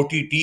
OTT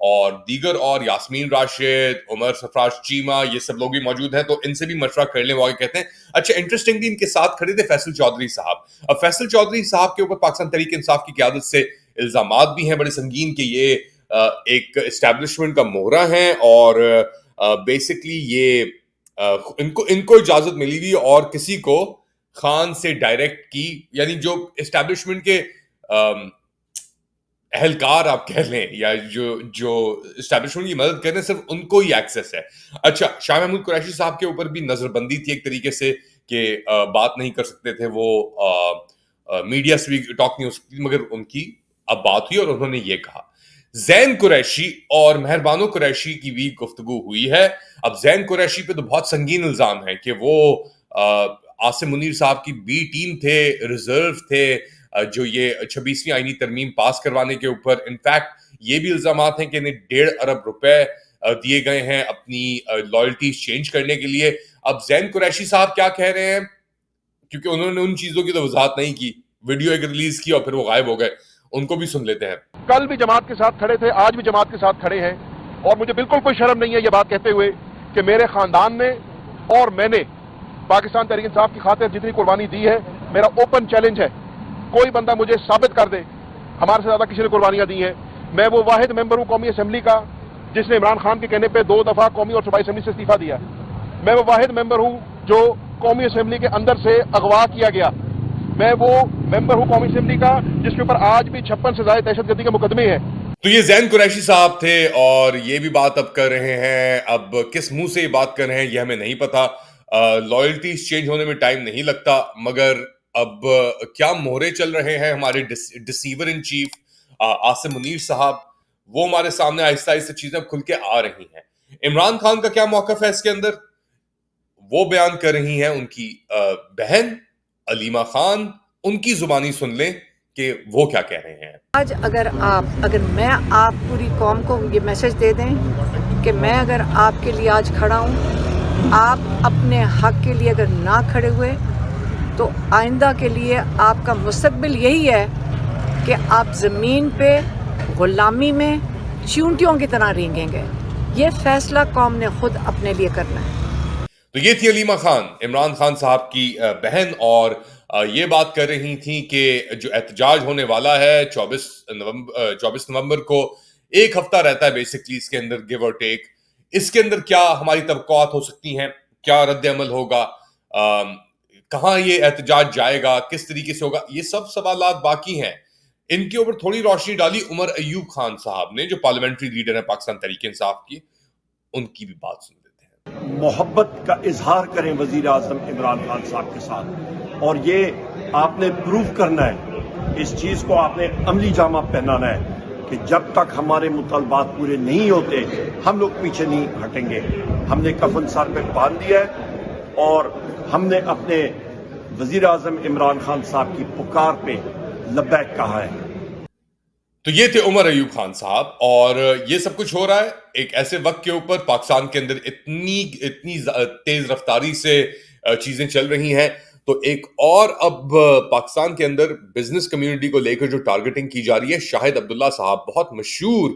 اور دیگر اور یاسمین راشد, عمر سرفراز چیمہ, یہ سب لوگ بھی موجود ہیں, تو ان سے بھی مشورہ کر لیں. وہ کہتے ہیں اچھا انٹرسٹنگلی ان کے ساتھ کھڑے تھے فیصل چودھری صاحب. اب فیصل چودھری صاحب کے اوپر پاکستان تحریک انصاف کی قیادت سے الزامات بھی ہیں بڑے سنگین کہ یہ ایک اسٹیبلشمنٹ کا مہرہ ہیں, اور بیسکلی یہ ان کو اجازت ملی ہوئی اور کسی کو خان سے ڈائریکٹ کی, یعنی جو اسٹیبلشمنٹ کے اہلکار آپ کہہ لیں یا جو اسٹیبلشمنٹ کی مدد کر رہے ہیں, صرف ان کو ہی ایکسیس ہے. اچھا, شاہ محمود قریشی صاحب کے اوپر بھی نظر بندی تھی ایک طریقے سے کہ بات نہیں کر سکتے تھے وہ, میڈیا سے بھی ٹاک نہیں ہو سکتی, مگر ان کی اب بات ہوئی اور انہوں نے یہ کہا. زین قریشی اور مہربانو قریشی کی بھی گفتگو ہوئی ہے. اب زین قریشی پہ تو بہت سنگین الزام ہے کہ وہ عاصم منیر صاحب کی بی ٹیم تھے, ریزرو تھے, جو یہ 26ویں آئینی ترمیم پاس کروانے کے اوپر. انفیکٹ یہ بھی الزامات ہیں کہ انہیں 1.5 ارب روپے دیے گئے ہیں اپنی لائلٹیز چینج کرنے کے لیے. اب زین قریشی صاحب کیا کہہ رہے ہیں, کیونکہ انہوں نے ان چیزوں کی تو وضاحت نہیں کی, ویڈیو ایک ریلیز کی اور پھر وہ غائب ہو گئے, ان کو بھی سن لیتے ہیں. کل بھی جماعت کے ساتھ کھڑے تھے, آج بھی جماعت کے ساتھ کھڑے ہیں, اور مجھے بالکل کوئی شرم نہیں ہے یہ بات کہتے ہوئے کہ میرے خاندان نے اور میں نے پاکستان تحریک انصاف کی خاطر جتنی قربانی دی ہے, میرا اوپن چیلنج ہے, کوئی بندہ مجھے ثابت کر دے ہمارے سے زیادہ کسی نے قربانیاں دی ہیں. میں وہ واحد ممبر ہوں قومی اسمبلی کا جس نے عمران خان کے کہنے پہ 2 دفعہ قومی اور صوبائی اسمبلی سے استعفیٰ دیا. میں وہ واحد ممبر ہوں جو قومی اسمبلی کے اندر سے اغوا کیا گیا. میں وہ ممبر ہوں قومی اسمبلی کا جس کے اوپر آج بھی 56 سے زائد دہشت گردی کے مقدمے ہیں. تو یہ زین قریشی صاحب تھے اور یہ بھی بات اب کر رہے ہیں. اب کس منہ سے یہ بات کر رہے ہیں یہ ہمیں نہیں پتا. لائلٹیز چینج ہونے میں ٹائم نہیں لگتا, مگر اب کیا مہرے چل رہے ہیں ہمارے deceiver in chief Asim Munir صاحب, وہ ہمارے سامنے آہستہ آہستہ چیزیں کھل کے آ رہی ہیں. عمران خان کا کیا موقف ہے اس کے اندر, وہ بیان کر رہی ہیں ان کی بہن علیمہ خان. ان کی زبانی سن لیں کہ وہ کیا کہہ رہے ہیں. آج اگر میں آپ پوری قوم کو یہ میسج دے دیں کہ میں اگر آپ کے لیے آج کھڑا ہوں, آپ اپنے حق کے لیے اگر نہ کھڑے ہوئے تو آئندہ کے لیے آپ کا مستقبل یہی ہے کہ آپ زمین پہ غلامی میں چونٹیوں کی طرح رینگیں گے. یہ فیصلہ قوم نے خود اپنے لیے کرنا ہے. تو یہ تھی علیمہ خان, عمران خان صاحب کی بہن, اور یہ بات کر رہی تھیں کہ جو احتجاج ہونے والا ہے 24 نومبر کو, 1 ہفتہ رہتا ہے بیسکلی اس کے اندر, گیو اور ٹیک. اس کے اندر کیا ہماری توقعات ہو سکتی ہیں, کیا رد عمل ہوگا, کہاں یہ احتجاج جائے گا, کس طریقے سے ہوگا, یہ سب سوالات باقی ہیں. ان کے اوپر تھوڑی روشنی ڈالی عمر ایوب خان صاحب نے, جو پارلیمنٹری لیڈر ہیں پاکستان تحریک انصاف کی. ان کی بھی بات سن لیتے ہیں. محبت کا اظہار کریں وزیر اعظم عمران خان صاحب کے ساتھ, اور یہ آپ نے پروف کرنا ہے, اس چیز کو آپ نے عملی جامہ پہنانا ہے کہ جب تک ہمارے مطالبات پورے نہیں ہوتے ہم لوگ پیچھے نہیں ہٹیں گے. ہم نے کفن سر پہ باندھ دیا ہے اور ہم نے اپنے وزیر اعظم عمران خان صاحب کی پکار پہ لبیک کہا ہے. تو یہ تھے عمر ایوب خان صاحب, اور یہ سب کچھ ہو رہا ہے ایک ایسے وقت کے اوپر پاکستان کے اندر اتنی تیز رفتاری سے چیزیں چل رہی ہیں. تو ایک اور اب پاکستان کے اندر بزنس کمیونٹی کو لے کر جو ٹارگٹنگ کی جا رہی ہے, شاہد عبداللہ صاحب بہت مشہور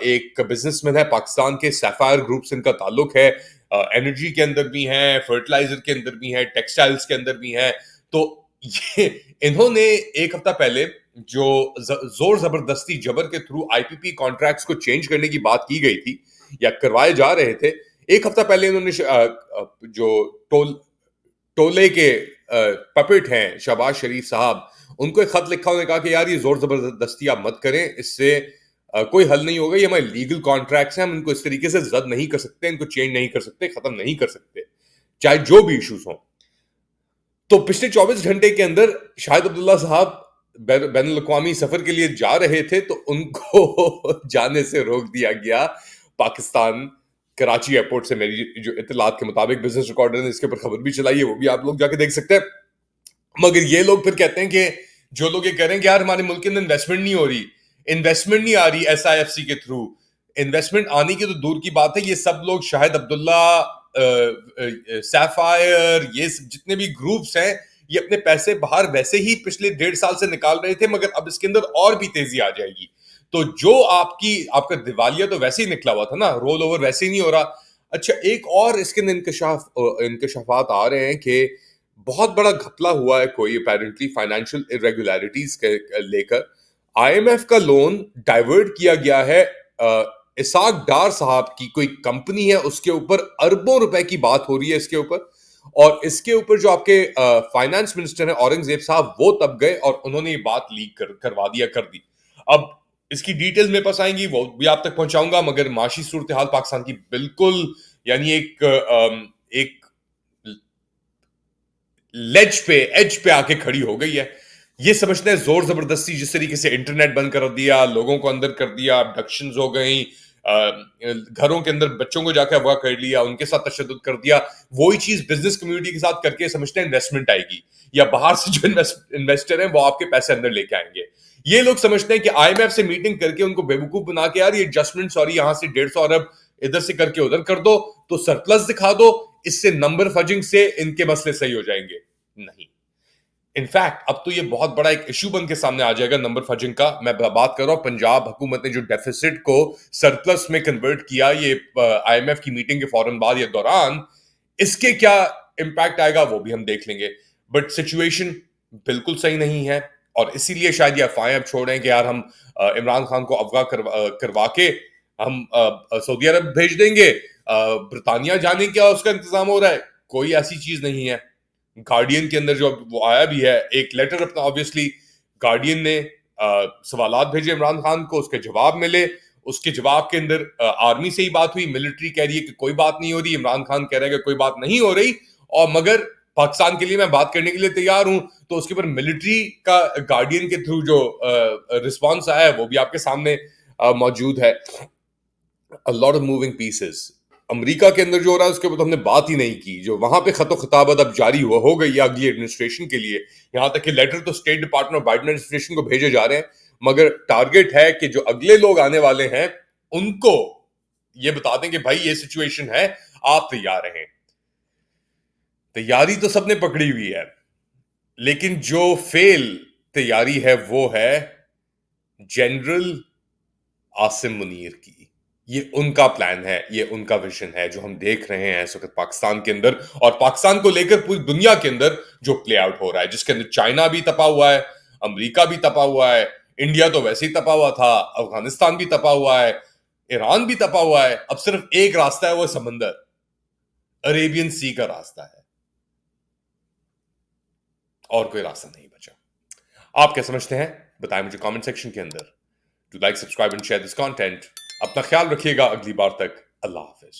ایک بزنس مین ہے پاکستان کے, سیفائر گروپ سے ان کا تعلق ہے, انرجی کے اندر بھی ہیں, فرٹیلائزر کے اندر بھی ہیں, ٹیکسٹائلز کے اندر بھی ہیں. تو یہ انہوں نے 1 ہفتہ پہلے جو زور زبردستی جبر کے تھرو آئی پی پی کانٹریکٹس کو چینج کرنے کی بات کی گئی تھی یا کروائے جا رہے تھے, 1 ہفتہ پہلے انہوں نے جو ٹولے کے پپٹ ہیں شہباز شریف صاحب, ان کو ایک خط لکھا, انہوں نے کہا کہ یار یہ زور زبردستی آپ مت کریں, اس سے کوئی حل نہیں ہوگا, یہ ہمارے لیگل کانٹریکٹس ہیں, ہم ان کو اس طریقے سے رد نہیں کر سکتے, ان کو چینج نہیں کر سکتے, ختم نہیں کر سکتے, چاہے جو بھی ایشوز ہوں. تو پچھلے 24 گھنٹے کے اندر شاہد عبداللہ صاحب بین الاقوامی سفر کے لیے جا رہے تھے, تو ان کو جانے سے روک دیا گیا پاکستان کراچی ایئرپورٹ سے. میری جو اطلاعات کے مطابق بزنس ریکارڈر نے اس کے اوپر خبر بھی چلائی ہے, وہ بھی آپ لوگ جا کے دیکھ سکتے ہیں. مگر یہ لوگ پھر کہتے ہیں کہ جو لوگ یہ کہہ رہے ہیں کہ یار ہمارے ملک کے اندر انویسٹمنٹ نہیں آ رہی ایس آئی ایف سی کے تھرو, انویسٹمنٹ آنے کی تو دور کی بات ہے, یہ سب لوگ شاہد عبداللہ, سیفائر, یہ جتنے بھی گروپس ہیں, یہ اپنے پیسے باہر ویسے ہی پچھلے 1.5 سال سے نکال رہے تھے, مگر اب اس کے اندر اور بھی تیزی آ جائے گی. تو جو آپ کا دیوالیہ تو ویسے ہی نکلا ہوا تھا نا, رول اوور ویسے ہی نہیں ہو رہا. اچھا, ایک اور اس کے اندر انکشافات آ رہے ہیں کہ بہت بڑا گھپلا ہوا ہے کوئی اپیرنٹلی فائنینشیل ارریگولیرٹیز کے لے کر. آئی ایم ایف کا لون ڈائیورٹ کیا گیا ہے اسحاق ڈار صاحب کی کوئی کمپنی ہے, اس کے اوپر اربوں روپے کی بات ہو رہی ہے اس کے اوپر. اور اس کے اوپر جو آپ کے فائنانس منسٹر ہیں اورنگزیب صاحب, وہ تب گئے اور انہوں نے یہ بات لیک کروا دیا کر دی. اب اس کی ڈیٹیلز میرے پاس آئیں گی, وہ بھی آپ تک پہنچاؤں گا, مگر معاشی صورتحال پاکستان کی بالکل یعنی ایک ایج پہ آ کے کھڑی ہو گئی ہے. یہ سمجھتے ہیں زور زبردستی جس طریقے سے انٹرنیٹ بند کر دیا, لوگوں کو اندر کر دیا, ابڈکشنز ہو گئیں, گھروں کے اندر بچوں کو جا کے اغوا کر لیا, ان کے ساتھ تشدد کر دیا, وہی چیز بزنس کمیونٹی کے ساتھ کر کے سمجھتے ہیں انویسٹمنٹ آئے گی, یا باہر سے جو انویسٹر ہیں وہ آپ کے پیسے اندر لے کے آئیں گے. یہ لوگ سمجھتے ہیں کہ آئی ایم ایف سے میٹنگ کر کے ان کو بیوقوف بنا کے, یار یہ ایڈجسٹمنٹ سوری یہاں سے 150 ارب ادھر سے کر کے ادھر کر دو تو سرپلس دکھا دو, اس سے نمبر فجنگ سے ان کے مسئلے صحیح ہو جائیں گے. نہیں, انفیکٹ اب تو یہ بہت بڑا ایک ایشو بن کے سامنے آ جائے گا نمبر فجنگ کا. میں بات کر رہا ہوں پنجاب حکومت نے جو ڈیفیسٹ کو سرپلس میں کنورٹ کیا یہ آئی ایم ایف کی میٹنگ کے فوراً بعد یا دوران, اس کے کیا امپیکٹ آئے گا وہ بھی ہم دیکھ لیں گے. بٹ سچویشن بالکل صحیح نہیں ہے, اور اسی لیے شاید یہ افواہیں اب چھوڑیں کہ یار ہم عمران خان کو اغوا کروا کے ہم سعودی عرب بھیج دیں گے, برطانیہ جانے کا اس کا انتظام ہو رہا ہے. کوئی ایسی چیز نہیں ہے. گارڈین کے اندر جو وہ آیا بھی ہے ایک لیٹر اپنا, آبویسلی گارڈین نے سوالات بھیجے عمران خان کو, اس کے جواب ملے, اس کے جواب کے اندر آرمی سے ہی بات ہوئی, ملٹری کہہ رہی ہے کہ کوئی بات نہیں ہو رہی, عمران خان کہہ رہا ہے کہ کوئی بات نہیں ہو رہی, اور مگر پاکستان کے لیے میں بات کرنے کے لیے تیار ہوں. تو اس کے اوپر ملٹری کا گارڈین کے تھرو جو رسپانس آیا ہے وہ بھی آپ کے سامنے موجود ہے. A lot of moving pieces. امریکہ کے اندر جو ہو رہا ہے اس کے اوپر ہم نے بات ہی نہیں کی, جو وہاں پہ خط و خطابت اب جاری ہو گئی ہے اگلی ایڈمنسٹریشن کے لیے, یہاں تک کہ لیٹر تو اسٹیٹ ڈپارٹمنٹ بائیڈن ایڈمنسٹریشن کو بھیجے جا رہے ہیں, مگر ٹارگٹ ہے کہ جو اگلے لوگ آنے والے ہیں ان کو یہ بتا دیں کہ بھائی یہ سچویشن ہے, آپ تیار رہیں. تیاری تو سب نے پکڑی ہوئی ہے, لیکن جو فیل تیاری ہے وہ ہے جنرل عاصم منیر کی. یہ ان کا پلان ہے, یہ ان کا ویژن ہے جو ہم دیکھ رہے ہیں اس وقت پاکستان کے اندر, اور پاکستان کو لے کر پوری دنیا کے اندر جو پلے آؤٹ ہو رہا ہے, جس کے اندر چائنا بھی تپا ہوا ہے, امریکہ بھی تپا ہوا ہے, انڈیا تو ویسے ہی تپا ہوا تھا, افغانستان بھی تپا ہوا ہے, ایران بھی تپا ہوا ہے. اب صرف ایک راستہ ہے, وہ سمندر, عریبین سی کا راستہ ہے, اور کوئی راستہ نہیں بچا. آپ کیا سمجھتے ہیں بتائیں مجھے کامنٹ سیکشن کے اندر. To like, subscribe and share this content. اپنا خیال رکھیے گا, اگلی بار تک اللہ حافظ.